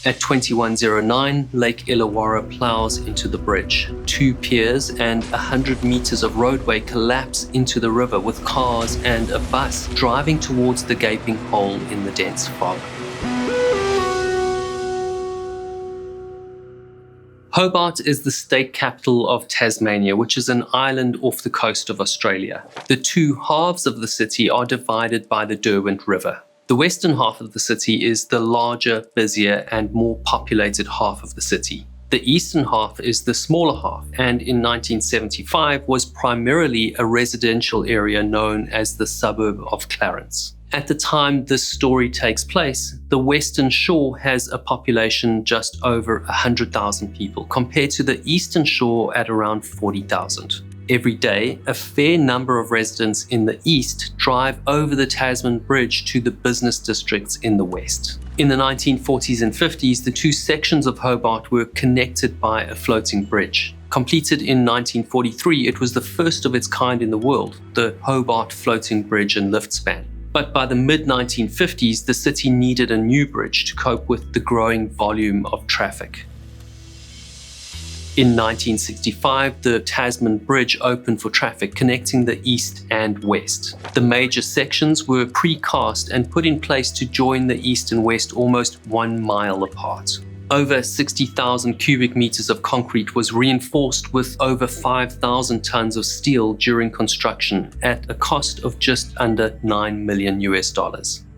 At 2109, Lake Illawarra plows into the bridge. 2 piers and 100 meters of roadway collapse into the river with cars and a bus driving towards the gaping hole in the dense fog. Hobart is the state capital of Tasmania, which is an island off the coast of Australia. The 2 halves of the city are divided by the Derwent River. The western half of the city is the larger, busier, and more populated half of the city. The eastern half is the smaller half, and in 1975 was primarily a residential area known as the suburb of Clarence. At the time this story takes place, the Western Shore has a population just over 100,000 people, compared to the Eastern Shore at around 40,000. Every day, a fair number of residents in the east drive over the Tasman Bridge to the business districts in the west. In the 1940s and 50s, the 2 sections of Hobart were connected by a floating bridge. Completed in 1943, it was the first of its kind in the world, the Hobart Floating Bridge and Lift Span. But by the mid-1950s, the city needed a new bridge to cope with the growing volume of traffic. In 1965, the Tasman Bridge opened for traffic connecting the east and west. The major sections were precast and put in place to join the east and west almost 1 mile apart. Over 60,000 cubic meters of concrete was reinforced with over 5,000 tons of steel during construction at a cost of just under $9 million.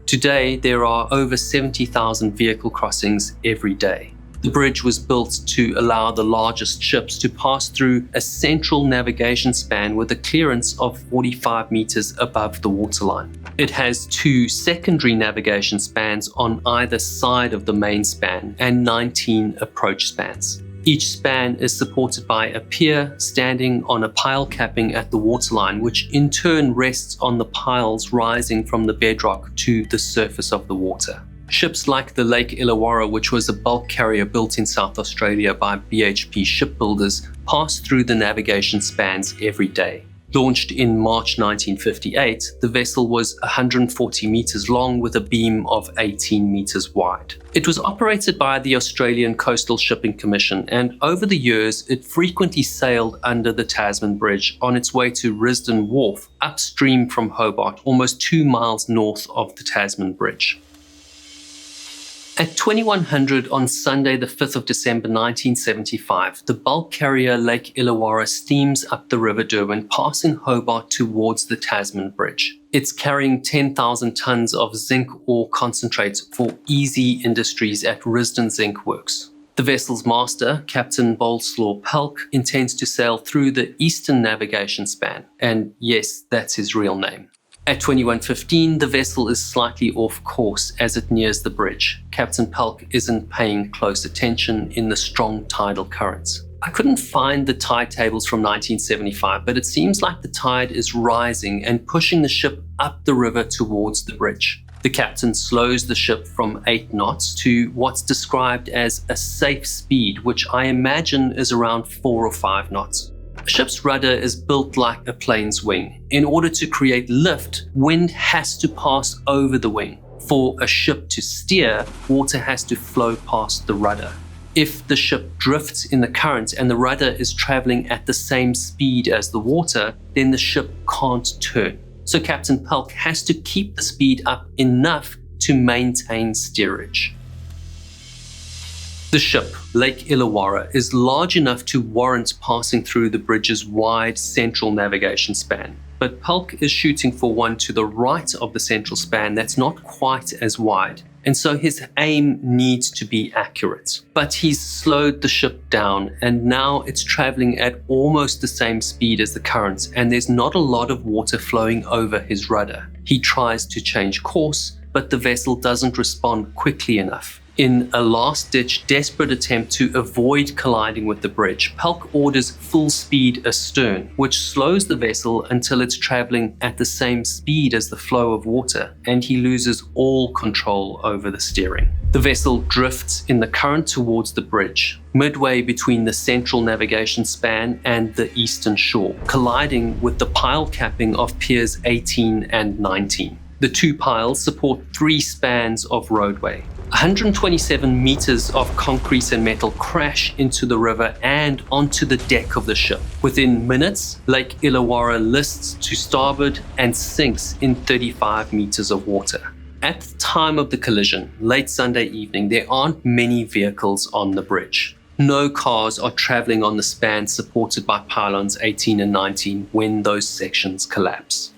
Today, there are over 70,000 vehicle crossings every day. The bridge was built to allow the largest ships to pass through a central navigation span with a clearance of 45 meters above the waterline. It has 2 secondary navigation spans on either side of the main span and 19 approach spans. Each span is supported by a pier standing on a pile capping at the waterline, which in turn rests on the piles rising from the bedrock to the surface of the water. Ships like the Lake Illawarra, which was a bulk carrier built in South Australia by BHP shipbuilders, pass through the navigation spans every day. Launched in March 1958, the vessel was 140 meters long with a beam of 18 meters wide. It was operated by the Australian Coastal Shipping Commission, and over the years, it frequently sailed under the Tasman Bridge on its way to Risdon Wharf, upstream from Hobart, almost 2 miles north of the Tasman Bridge. At 2100 on Sunday, the 5th of December 1975, the bulk carrier Lake Illawarra steams up the River Derwent, passing Hobart towards the Tasman Bridge. It's carrying 10,000 tons of zinc ore concentrates for Easy Industries at Risdon Zinc Works. The vessel's master, Captain Boleslaw Pelk, intends to sail through the eastern navigation span, and yes, that's his real name. At 21:15, the vessel is slightly off course as it nears the bridge. Captain Pelk isn't paying close attention in the strong tidal currents. I couldn't find the tide tables from 1975, but it seems like the tide is rising and pushing the ship up the river towards the bridge. The captain slows the ship from 8 knots to what's described as a safe speed, which I imagine is around 4 or 5 knots. A ship's rudder is built like a plane's wing. In order to create lift, wind has to pass over the wing. For a ship to steer, water has to flow past the rudder. If the ship drifts in the current and the rudder is traveling at the same speed as the water, then the ship can't turn. So Captain Pelk has to keep the speed up enough to maintain steerage. The ship, Lake Illawarra, is large enough to warrant passing through the bridge's wide central navigation span. But Pelk is shooting for one to the right of the central span that's not quite as wide, and so his aim needs to be accurate. But he's slowed the ship down, and now it's traveling at almost the same speed as the current, and there's not a lot of water flowing over his rudder. He tries to change course, but the vessel doesn't respond quickly enough. In a last-ditch, desperate attempt to avoid colliding with the bridge, Pelk orders full speed astern, which slows the vessel until it's traveling at the same speed as the flow of water, and he loses all control over the steering. The vessel drifts in the current towards the bridge, midway between the central navigation span and the eastern shore, colliding with the pile capping of piers 18 and 19. The 2 piles support 3 spans of roadway. 127 meters of concrete and metal crash into the river and onto the deck of the ship. Within minutes, Lake Illawarra lists to starboard and sinks in 35 meters of water. At the time of the collision, late Sunday evening, there aren't many vehicles on the bridge. No cars are traveling on the span supported by pylons 18 and 19 when those sections collapse.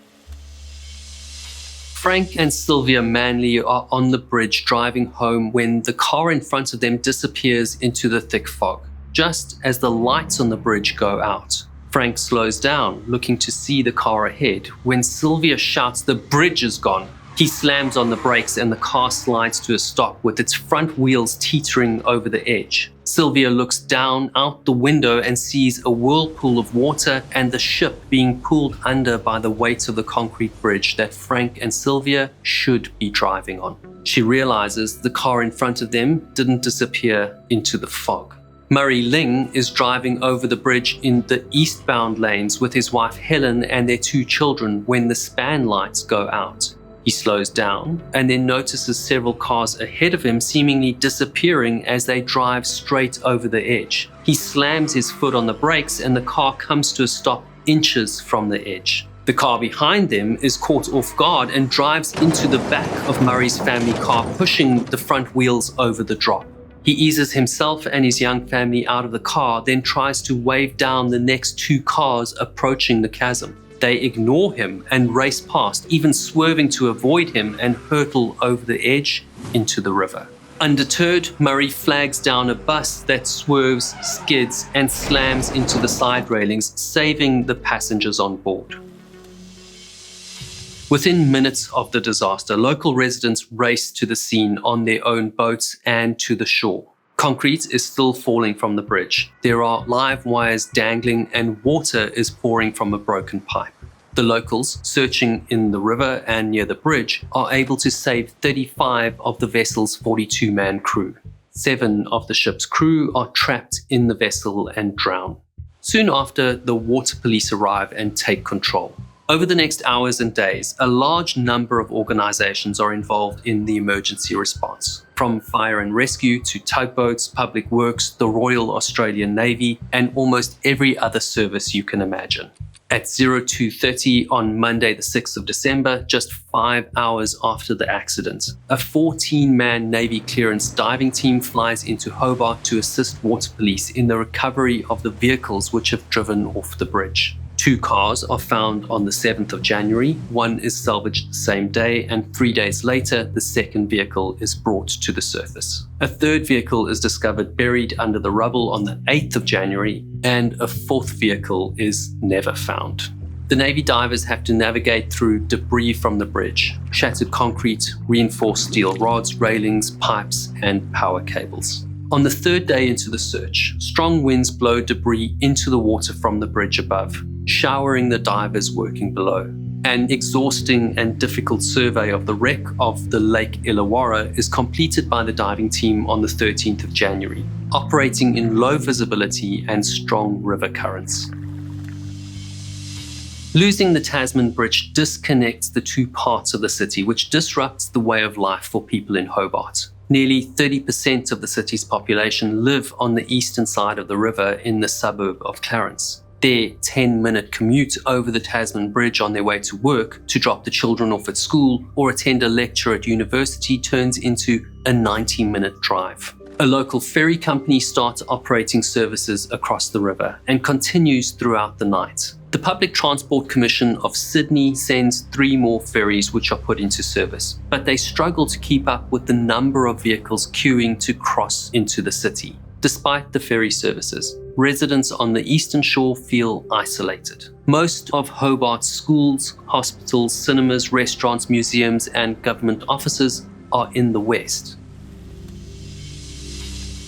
Frank and Sylvia Manley are on the bridge driving home when the car in front of them disappears into the thick fog, just as the lights on the bridge go out. Frank slows down, looking to see the car ahead, when Sylvia shouts, "The bridge is gone." He slams on the brakes and the car slides to a stop with its front wheels teetering over the edge. Sylvia looks down out the window and sees a whirlpool of water and the ship being pulled under by the weight of the concrete bridge that Frank and Sylvia should be driving on. She realizes the car in front of them didn't disappear into the fog. Murray Ling is driving over the bridge in the eastbound lanes with his wife Helen and their 2 children when the span lights go out. He slows down and then notices several cars ahead of him seemingly disappearing as they drive straight over the edge. He slams his foot on the brakes and the car comes to a stop inches from the edge. The car behind them is caught off guard and drives into the back of Murray's family car, pushing the front wheels over the drop. He eases himself and his young family out of the car, then tries to wave down the next 2 cars approaching the chasm. They ignore him and race past, even swerving to avoid him and hurtle over the edge into the river. Undeterred, Murray flags down a bus that swerves, skids, and slams into the side railings, saving the passengers on board. Within minutes of the disaster, local residents race to the scene on their own boats and to the shore. Concrete is still falling from the bridge. There are live wires dangling and water is pouring from a broken pipe. The locals, searching in the river and near the bridge, are able to save 35 of the vessel's 42-man crew. 7 of the ship's crew are trapped in the vessel and drown. Soon after, the water police arrive and take control. Over the next hours and days, a large number of organizations are involved in the emergency response, from fire and rescue to tugboats, public works, the Royal Australian Navy, and almost every other service you can imagine. At 02:30 on Monday the 6th of December, just 5 hours after the accident, a 14-man Navy clearance diving team flies into Hobart to assist water police in the recovery of the vehicles which have driven off the bridge. 2 cars are found on the 7th of January, 1 is salvaged the same day, and 3 days later, the second vehicle is brought to the surface. A third vehicle is discovered buried under the rubble on the 8th of January, and a 4th vehicle is never found. The Navy divers have to navigate through debris from the bridge, shattered concrete, reinforced steel rods, railings, pipes, and power cables. On the 3rd day into the search, strong winds blow debris into the water from the bridge above, showering the divers working below. An exhausting and difficult survey of the wreck of the Lake Illawarra is completed by the diving team on the 13th of January, operating in low visibility and strong river currents. Losing the Tasman Bridge disconnects the 2 parts of the city, which disrupts the way of life for people in Hobart. Nearly 30% of the city's population live on the eastern side of the river in the suburb of Clarence. Their 10-minute commute over the Tasman Bridge on their way to work, to drop the children off at school, or attend a lecture at university turns into a 90-minute drive. A local ferry company starts operating services across the river and continues throughout the night. The Public Transport Commission of Sydney sends 3 more ferries which are put into service, but they struggle to keep up with the number of vehicles queuing to cross into the city. Despite the ferry services, residents on the eastern shore feel isolated. Most of Hobart's schools, hospitals, cinemas, restaurants, museums, and government offices are in the west.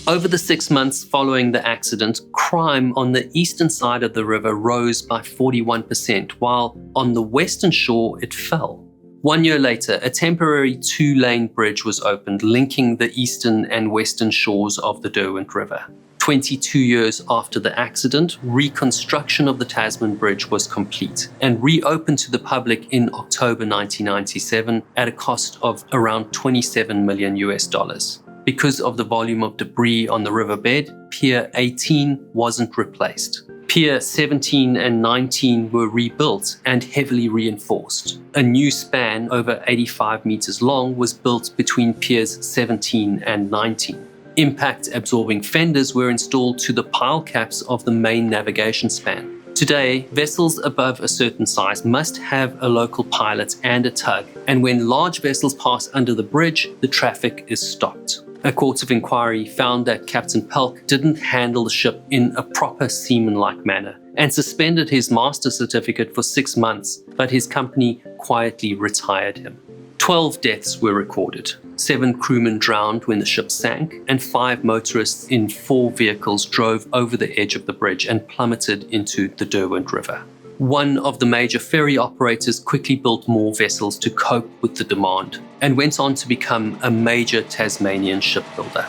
Over the 6 months following the accident, crime on the eastern side of the river rose by 41%, while on the western shore it fell. 1 year later, a temporary 2-lane bridge was opened linking the eastern and western shores of the Derwent River. 22 years after the accident, reconstruction of the Tasman Bridge was complete and reopened to the public in October 1997 at a cost of around 27 million US dollars. Because of the volume of debris on the riverbed, Pier 18 wasn't replaced. Pier 17 and 19 were rebuilt and heavily reinforced. A new span over 85 meters long was built between Piers 17 and 19. Impact-absorbing fenders were installed to the pile caps of the main navigation span. Today, vessels above a certain size must have a local pilot and a tug, and when large vessels pass under the bridge, the traffic is stopped. A court of inquiry found that Captain Pelk didn't handle the ship in a proper seaman-like manner and suspended his master certificate for 6 months, but his company quietly retired him. 12 deaths were recorded. 7 crewmen drowned when the ship sank, and 5 motorists in 4 vehicles drove over the edge of the bridge and plummeted into the Derwent River. One of the major ferry operators quickly built more vessels to cope with the demand and went on to become a major Tasmanian shipbuilder.